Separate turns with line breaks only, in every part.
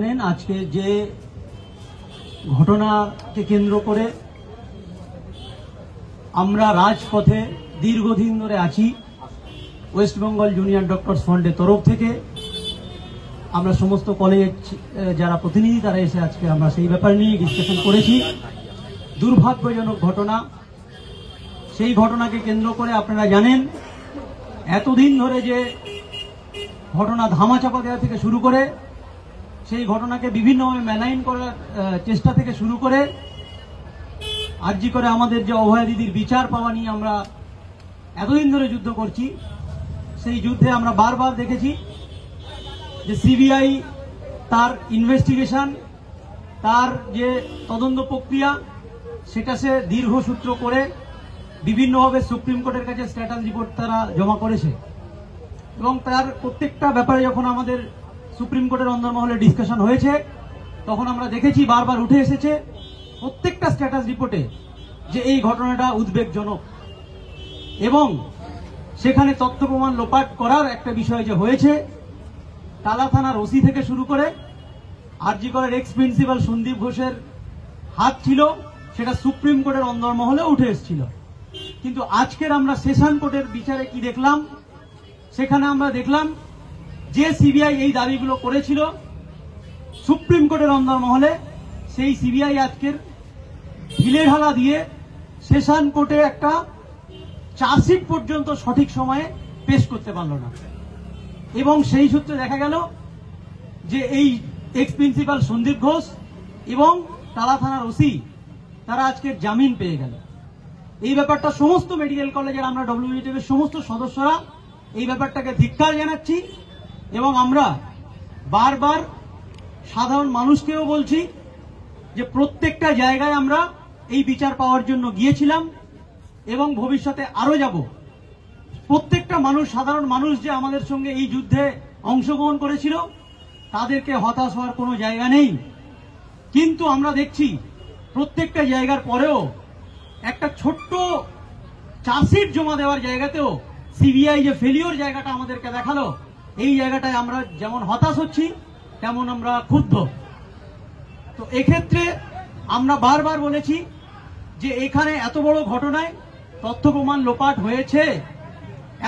আজকে যে ঘটনাকে কেন্দ্র করে আমরা রাজপথে দীর্ঘদিন ধরে আছি। ওয়েস্ট বেঙ্গল জুনিয়র ডক্টরস ফ্রন্টের তরফ থেকে আমরা সমস্ত কলেজ যারা প্রতিনিধি তারা এসে আজকে আমরা সেই ব্যাপার নিয়ে ডিসকাশন করেছি। দুর্ভাগ্যজনক ঘটনা, সেই ঘটনাকে কেন্দ্র করে আপনারা জানেন এতদিন ধরে যে ঘটনা ধামাচাপা দেওয়া থেকে শুরু করে সেই ঘটনাকে বিভিন্নভাবে মেলাইন করার চেষ্টা থেকে শুরু করে আরজি করে আমাদের যে অভয়া দিদির বিচার পাওয়া নিয়ে আমরা এতদিন ধরে যুদ্ধ করছি। সেই যুদ্ধে আমরা বারবার দেখেছি যে সিবিআই তার ইনভেস্টিগেশন, তার যে তদন্ত প্রক্রিয়া সেটা সে দীর্ঘসূত্র করে বিভিন্নভাবে সুপ্রিম কোর্টের কাছে স্ট্যাটাস রিপোর্ট তারা জমা করেছে এবং তার প্রত্যেকটা ব্যাপারে যখন আমাদের সুপ্রিম কোর্টের অন্দরমহলে ডিসকাশন হয়েছে তখন আমরা দেখেছি বারবার উঠে এসেছে প্রত্যেকটা স্ট্যাটাস রিপোর্টে যে এই ঘটনাটা উদ্বেগজনক এবং সেখানে তথ্য প্রমাণ লোপাট করার একটা বিষয় যে হয়েছে। টালা থানার ওসি থেকে শুরু করে আরজি করের এক্স প্রিন্সিপাল সন্দীপ ঘোষের হাত ছিল, সেটা সুপ্রিম কোর্টের অন্দরমহলে উঠে এসেছিল। কিন্তু আজকের আমরা সেশন কোর্টের বিচারে কি দেখলাম, সেখানে আমরা দেখলাম যে সিবিআই এই দাবিগুলো করেছিল সুপ্রিম কোর্টের অন্দরমহলে, সেই সিবিআই আজকের ঢিলেঢালা দিয়ে সেশন কোর্টে একটা চার্জশিট পর্যন্ত সঠিক সময়ে পেশ করতে পারল না এবং সেই সূত্রে দেখা গেল যে এই এক্স প্রিন্সিপাল সন্দীপ ঘোষ এবং টালা থানার ওসি তারা আজকে জামিন পেয়ে গেল। এই ব্যাপারটা সমস্ত মেডিকেল কলেজের আমরা ডব্লিউবিটিএফ এর সমস্ত সদস্যরা এই ব্যাপারটাকে ধিক্কার জানাচ্ছি এবং আমরা বারবার সাধারণ মানুষকেও বলছি যে প্রত্যেকটা জায়গায় আমরা এই বিচার পাওয়ার জন্য গিয়েছিলাম এবং ভবিষ্যতে আরো যাব। প্রত্যেকটা মানুষ, সাধারণ মানুষ যে আমাদের সঙ্গে এই যুদ্ধে অংশগ্রহণ করেছিল তাদেরকে হতাশ হওয়ার কোনো জায়গা নেই। কিন্তু আমরা দেখছি প্রত্যেকটা জায়গার পরেও একটা ছোট্ট চার্জশিট জমা দেওয়ার জায়গাতেও সিবিআই যে ফেলিওর জায়গাটা আমাদেরকে দেখালো, এই জায়গাটায় আমরা যেমন হতাশ হচ্ছি তেমন আমরা ক্ষুব্ধ। তো এক্ষেত্রে আমরা বারবার বলেছি যে এখানে এত বড় ঘটনায় তথ্য প্রমাণ লোপাট হয়েছে,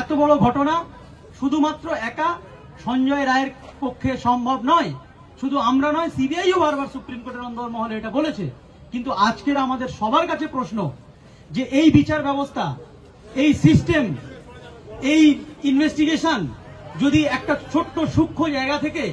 এত বড় ঘটনা শুধুমাত্র একা সঞ্জয় রায়ের পক্ষে সম্ভব নয়। শুধু আমরা নয়, সিবিআইও বারবার সুপ্রিম কোর্টের অন্দরমহলে এটা বলেছে। কিন্তু আজকের আমাদের সবার কাছে প্রশ্ন যে এই বিচার ব্যবস্থা, এই সিস্টেম, এই ইনভেস্টিগেশন যদি একটা ছোট্ট সূক্ষ্ম জায়গা থেকে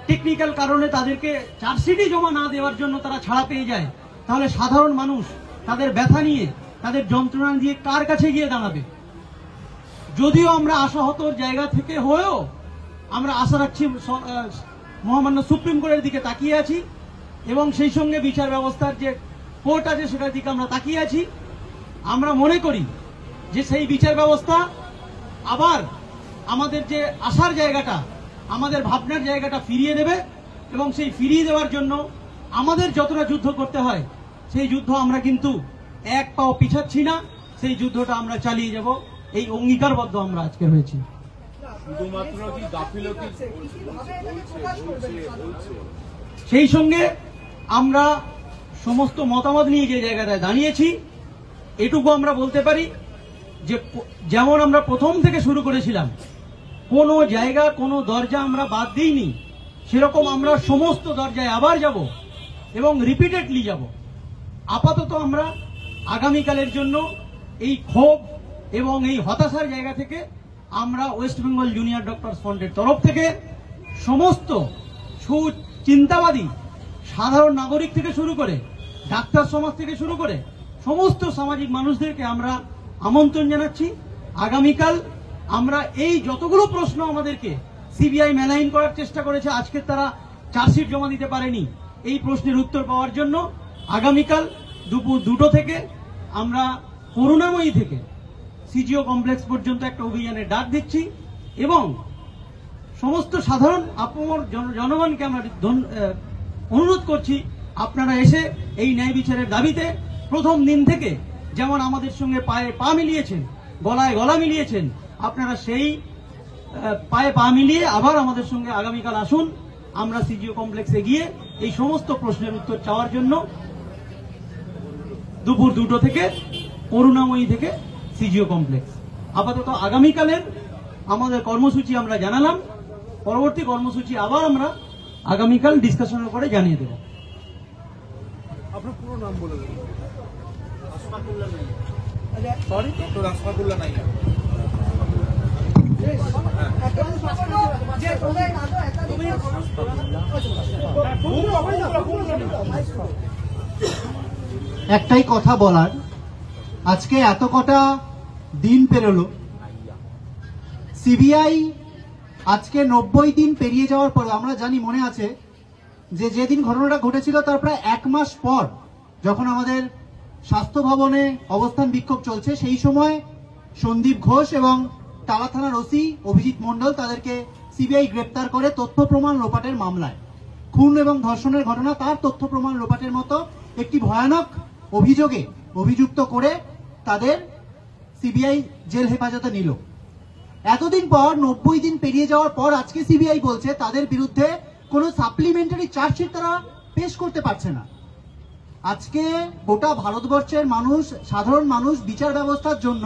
টেকনিক্যাল কারণে তাদেরকে চার্জশিটই জমা না দেওয়ার জন্য তারা ছাড়া পেয়ে যায়, তাহলে সাধারণ মানুষ তাদের ব্যথা নিয়ে, তাদের যন্ত্রণা দিয়ে কার কাছে গিয়ে দাঁড়াবে? যদিও আমরা আশাহতর জায়গা থেকে হয়েও আমরা আশা রাখছি মহামান্য সুপ্রিম কোর্টের দিকে তাকিয়ে আছি এবং সেই সঙ্গে বিচার ব্যবস্থার যে কোর্ট আছে সেটার দিকে আমরা তাকিয়ে আছি। আমরা মনে করি যে সেই বিচার ব্যবস্থা আবার আমাদের যে আশার জায়গাটা, আমাদের ভাবনার জায়গাটা ফিরিয়ে দেবে এবং সেই ফিরিয়ে দেওয়ার জন্য আমাদের যতটা যুদ্ধ করতে হয় সেই যুদ্ধ আমরা কিন্তু এক পাও পিছাচ্ছি না, সেই যুদ্ধটা আমরা চালিয়ে যাব, এই অঙ্গীকারবদ্ধ আমরা আজকে হয়েছি। সেই সঙ্গে আমরা সমস্ত মতামত নিয়ে যে জায়গাটায় দাঁড়িয়েছি এটুকু আমরা বলতে পারি যে যেমন আমরা প্রথম থেকে শুরু করেছিলাম, কোনো জায়গা, কোনো দরজা আমরা বাদ দিইনি, সেরকম আমরা সমস্ত দরজায় আবার যাব এবং রিপিটেডলি যাব। আপাতত আমরা আগামীকালের জন্য এই ক্ষোভ এবং এই হতাশার জায়গা থেকে আমরা ওয়েস্ট বেঙ্গল জুনিয়র ডক্টরস ফ্রন্টের তরফ থেকে সমস্ত সুচিন্তাবাদী সাধারণ নাগরিক থেকে শুরু করে ডাক্তার সমাজ থেকে শুরু করে সমস্ত সামাজিক মানুষদেরকে আমরা আমন্ত্রণ জানাচ্ছি। আগামীকাল আমরা এই যতগুলো প্রশ্ন আমাদেরকে সিবিআই মেলাইন করার চেষ্টা করেছে, আজকে তারা চার্জশিট জমা দিতে পারেনি, এই প্রশ্নের উত্তর পাওয়ার জন্য আগামীকাল দুপুর 2টো থেকে আমরা করুণাময়ী থেকে সিজিও কমপ্লেক্স পর্যন্ত একটা অভিযানের ডাক দিচ্ছি এবং সমস্ত সাধারণ আপমর জনগণকে আমরা অনুরোধ করছি আপনারা এসে এই ন্যায় বিচারের দাবিতে প্রথম দিন থেকে যেমন আমাদের সঙ্গে পায়ে পা মিলিয়েছেন, গলায় গলা মিলিয়েছেন, আপনারা সেই পায়ে পা মিলিয়ে আবার আমাদের সঙ্গে আগামীকাল আসুন। আমরা সিজিও কমপ্লেক্সে গিয়ে এই সমস্ত প্রশ্নের উত্তর চাওয়ার জন্য দুপুর 2টো থেকে করুণাময়ী থেকে সিজিও কমপ্লেক্স। আপাতত আগামীকালের আমাদের কর্মসূচি আমরা জানালাম, পরবর্তী কর্মসূচি আবার আমরা আগামীকাল ডিসকাশনের করে জানিয়ে দেব।
আপনার পুরো নাম বলে দেবেন। Sorry, doctor Ashfaqullah Naiya.
একটাই কথা বলার, আজকে এত কটা দিন পেরোলো, সিবিআই আজকে 90 দিন পেরিয়ে যাওয়ার পর আমরা জানি, মনে আছে যে যেদিন ঘটনাটা ঘটেছিল তার প্রায় 1 মাস পর যখন আমাদের স্বাস্থ্য ভবনে অবস্থান বিক্ষোভ চলছে, সেই সময় সন্দীপ ঘোষ এবং টালা থানার ওসি অভিজিৎ মণ্ডল তাদেরকে সিবিআই গ্রেপ্তার করে তথ্য প্রমাণ লোপাটের মামলায়, খুন এবং ধর্ষণের ঘটনা তার তথ্য প্রমাণ লোপাটের মতো একটি ভয়ানক অভিযোগে অভিযুক্ত করে তাদের সিবিআই জেল হেফাজতে নিল। এতদিন পর 90 দিন পেরিয়ে যাওয়ার পর আজকে সিবিআই বলছে তাদের বিরুদ্ধে কোনো সাপ্লিমেন্টারি চার্জশিট তারা পেশ করতে পারছে না। আজকে গোটা ভারতবর্ষের মানুষ, সাধারণ মানুষ বিচার ব্যবস্থার জন্য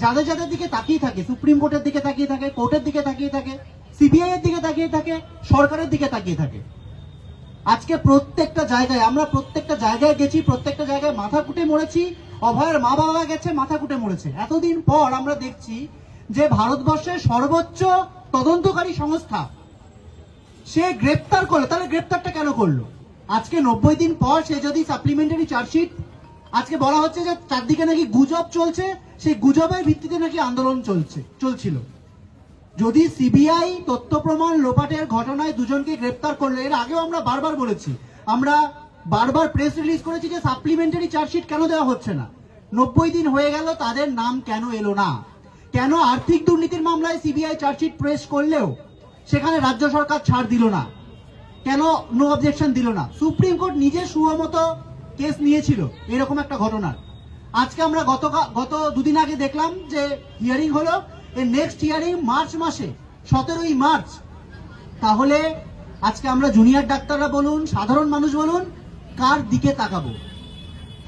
যাদের যাদের দিকে তাকিয়ে থাকে, সুপ্রিম কোর্টের দিকে তাকিয়ে থাকে, কোর্টের দিকে তাকিয়ে থাকে, সিবিআই এর দিকে তাকিয়ে থাকে, সরকারের দিকে তাকিয়ে থাকে। আজকে প্রত্যেকটা জায়গায় আমরা প্রত্যেকটা জায়গায় গেছি, প্রত্যেকটা জায়গায় মাথা কুটে মরেছি, অভয়ের মা বাবা গেছে মাথা কুটে মরেছে। এতদিন পর আমরা দেখছি যে ভারতবর্ষের সর্বোচ্চ তদন্তকারী সংস্থা সে গ্রেপ্তার করলো। তাহলে গ্রেপ্তারটা কেন করলো? আজকে 90 দিন পর সে যদি সাপ্লিমেন্টারি চার্জশিট, আজকে বলা হচ্ছে যে চারদিকে নাকি গুজব চলছে, সেই গুজবের ভিত্তিতে নাকি আন্দোলন চলছিল। যদি সিবিআই তথ্য প্রমাণ লোপাটের ঘটনায় দুজনকে গ্রেপ্তার করলে, এর আগেও আমরা বারবার বলেছি, আমরা বারবার প্রেস রিলিজ করেছি যে সাপ্লিমেন্টারি চার্জশিট কেন দেওয়া হচ্ছে না। 90 দিন হয়ে গেল, তাদের নাম কেন এলো না? কেন আর্থিক দুর্নীতির মামলায় সিবিআই চার্জশিট প্রেস করলেও সেখানে রাজ্য সরকার ছাড় দিল না? কেন নো অবজেকশন দিল না? সুপ্রিম কোর্ট নিজে সুমতো কেস নিয়েছিল এরকম একটা ঘটনার। আজকে আমরা গত দুদিন আগে দেখলাম যে হিয়ারিং হলো, এর নেক্সট হিয়ারিং মার্চ মাসে, 17ই মার্চ। তাহলে আজকে আমরা জুনিয়র ডাক্তাররা বলুন, সাধারণ মানুষ বলুন, কার দিকে তাকাবো?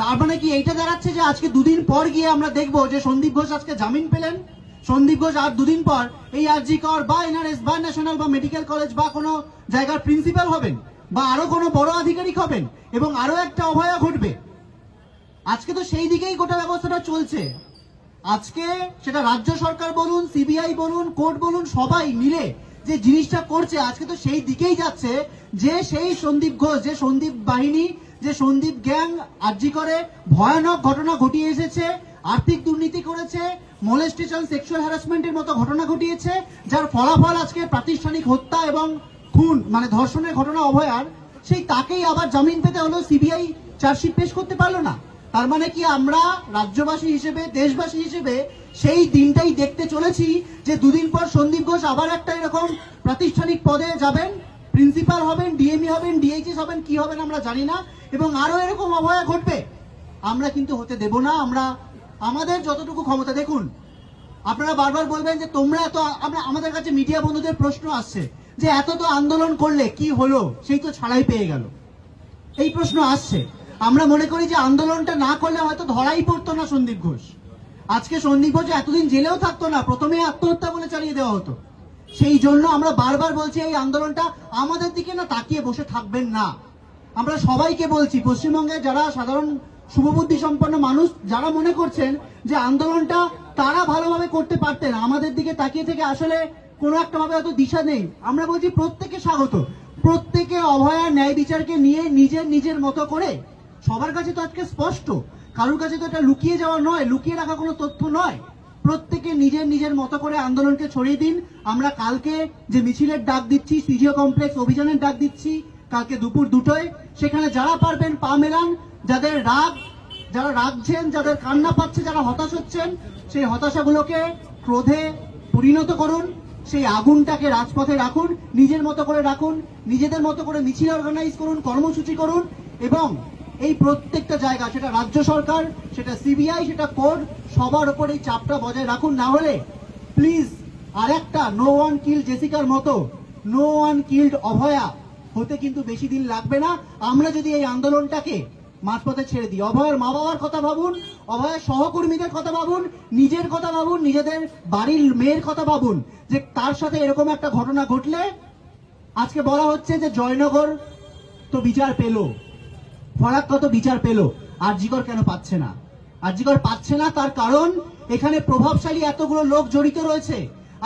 তার মানে কি এইটা দাঁড়াচ্ছে যে আজকে দুদিন পর গিয়ে আমরা দেখবো যে সন্দীপ ঘোষ আজকে জামিন পেলেন, সন্দীপ ঘোষ আর দুদিন পর এই আরজি কর বা এনআরএস বা ন্যাশনাল বা মেডিকেল কলেজ বা কোনো জায়গার প্রিন্সিপাল হবেন, বা আরো কোনো বড় আধিকারিক হবেন, এবং আরো একটা অভয়া ঘটবে? আজকে তো সেই দিকেই গোটা ব্যবস্থাটা চলছে। আজকে সেটা রাজ্য সরকার বলুন, সিবিআই বলুন, কোর্ট বলুন, সবাই মিলে যে জিনিসটা করছে আজকে তো সেই দিকেই যাচ্ছে যে সেই সন্দীপ ঘোষ, যে সন্দীপ বাহিনী, যে সন্দীপ গ্যাং আরজি করে ভয়ানক ঘটনা ঘটিয়ে এসেছে, আর্থিক দুর্নীতি করেছে, মোলেস্টেশন, সেক্সুয়াল হ্যারাসমেন্টের মতো ঘটনা ঘটিয়েছে, যার ফলাফল আজকে প্রাতিষ্ঠানিক হত্যা এবং খুন, মানে ধর্ষণের ঘটনা অভয়ার, সেই তাকেই আবার জামিন পেতে হলো, সিবিআই চার্জশিট পেশ করতে পারলো না। তার মানে কি আমরা রাজ্যবাসী হিসেবে, দেশবাসী হিসেবে সেই দিনটাই দেখতে চলেছি যে দুদিন পর সন্দীপ ঘোষ আবার একটা এরকম প্রাতিষ্ঠানিক পদে যাবেন, প্রিন্সিপাল হবেন, ডিএমই হবেন, ডিএইচএস হবেন, কি হবেন আমরা জানি না, এবং আরো এরকম অভয়া ঘটবে। আমরা কিন্তু হতে দেব না। আমরা আমাদের যতটুকু ক্ষমতা, দেখুন আপনারা বারবার বলবেন যে তোমরা এত, আমাদের কাছে মিডিয়া বন্ধুদের প্রশ্ন আসছে যে এত তো আন্দোলন করলে কি হলো, সেই তো ছাড়াই পেয়ে গেল, এই প্রশ্ন আসছে। আমরা মনে করি যে আন্দোলনটা না করলে হয়তো ধরাই পড়তো না সন্দীপ ঘোষ। আজকে সন্দীপ ঘোষ এতদিন জেলেও থাকতো না, প্রথমে আত্মহত্যা বলে চালিয়ে দেওয়া হতো। সেই জন্য আমরা বারবার বলছি এই আন্দোলনটা আমাদের দিকে না তাকিয়ে বসে থাকবেন না। আমরা সবাইকে বলছি, পশ্চিমবঙ্গে যারা সাধারণ শুভবুদ্ধি সম্পন্ন মানুষ যারা মনে করছেন যে আন্দোলনটা তারা ভালোভাবে করতে পারতেন, আমাদের দিকে তাকিয়ে থেকে আসলে কোনো একটা ভাবে হয়তো দিশা নেই, আমরা বলছি প্রত্যেকে স্বাগত। প্রত্যেকে অভয়া ন্যায় বিচারকে নিয়ে নিজের নিজের মতো করে, সবার কাছে তো আজকে স্পষ্ট, কারোর কাছে তো এটা লুকিয়ে যাওয়া নয়, লুকিয়ে রাখা কোনো তথ্য নয়। প্রত্যেকে নিজের নিজের মতো করে আন্দোলনকে ছড়িয়ে দিন। আমরা কালকে যে মিছিলের ডাক দিচ্ছি, সিজিও কমপ্লেক্স অভিযানের ডাক দিচ্ছি কালকে দুপুর 2টোয়, সেখানে যারা পারবেন পা মেলান। যাদের রাগ, যারা রাগছেন, যাদের কান্না পাচ্ছে, যারা হতাশ হচ্ছেন, সেই হতাশাগুলোকে ক্রোধে পরিণত করুন, সেই আগুনটাকে রাজপথে রাখুন, নিজের মতো করে রাখুন, নিজেদের মতো করে মিছিল অর্গানাইজ করুন, কর্মসূচি করুন, এবং এই প্রত্যেকটা জায়গা, সেটা রাজ্য সরকার, সেটা সিবিআই, সেটা কোর্ট, সবার উপর এই চাপটা বজায় রাখুন। না হলে প্লিজ আরেকটা নো ওয়ান কিল জেসিকার মতো নো ওয়ান কিল্ড অভয়া হতে কিন্তু বেশি দিন লাগবে না। আমরা যদি এই আন্দোলনটাকে মাঝপথে ছেড়ে দিই, অভয়ের মা বাবার কথা ভাবুন, অভয়ের সহকর্মীদের কথা ভাবুন, নিজের কথা ভাবুন, নিজেদের বাড়ির মেয়ের কথা ভাবুন, যে তার সাথে এরকম একটা ঘটনা ঘটলে আজকে বলা হচ্ছে যে জয়নগর তো বিচার পেল, ফরাক্কা তো বিচার পেল, আরজিকর কেন পাচ্ছে না? আরজিকর পাচ্ছে না তার কারণ এখানে প্রভাবশালী এতগুলো লোক জড়িত রয়েছে।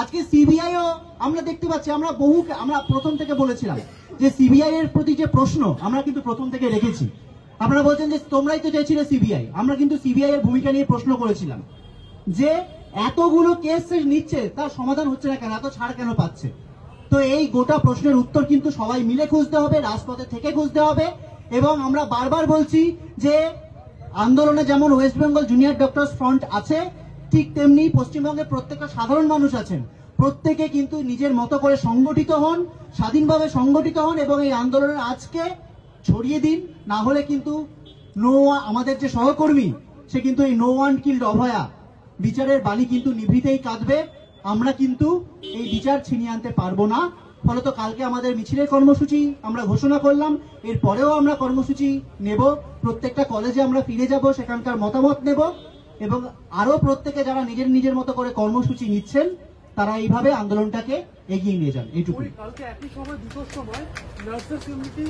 আজকে সিবিআইও আমরা দেখতে পাচ্ছি, আমরা প্রথম থেকে বলেছিলাম যে সিবিআই এর প্রতি যে প্রশ্ন আমরা কিন্তু প্রথম থেকে রেখেছি। আপনারা বলছেন যে তোমরাই তো চাইছিলে সিবিআই, আমরা কিন্তু সিবিআই এর ভূমিকা নিয়ে প্রশ্ন করেছিলাম যে এতগুলো কেস নিচ্ছে তার সমাধান হচ্ছে না কেন, এত ছাড় কেন পাচ্ছে? তো এই গোটা প্রশ্নের উত্তর কিন্তু সবাই মিলে খুঁজতে হবে, রাজপথে থেকে খুঁজতে হবে। এবং আমরা বারবার বলছি যে আন্দোলনে যেমন West Bengal junior doctors front আছে, ঠিক তেমনি পশ্চিমবঙ্গের প্রত্যেকটা সাধারণ মানুষ আছেন, প্রত্যেকে কিন্তু নিজের মতো করে সংগঠিত হন, স্বাধীনভাবে সংগঠিত হন এবং এই আন্দোলনের আজকে ছড়িয়ে দিন। না হলে কিন্তু আমাদের যে সহকর্মী সে কিন্তু এই নো ওয়ান কিল্ড অভয়া বিচারের বাণী কিন্তু নিভৃতেই কাঁদবে। আমরা কিন্তু এই বিচার ছিনিয়ে আনতে পারবো না। ফলত কালকে আমাদের মিছিলের কর্মসূচি আমরা ঘোষণা করলাম, এর পরেও আমরা কর্মসূচি নেব, প্রত্যেকটা কলেজে আমরা ফিরে যাব, সেখানকার মতামত নেব এবং আরো প্রত্যেকে যারা নিজের নিজের মতো করে কর্মসূচি নিচ্ছেন তারা এইভাবে আন্দোলনটাকে এগিয়ে নিয়ে যান। এইটুকু।
কালকে একই সময় দুটোর সময় নার্সেস ইউনিটি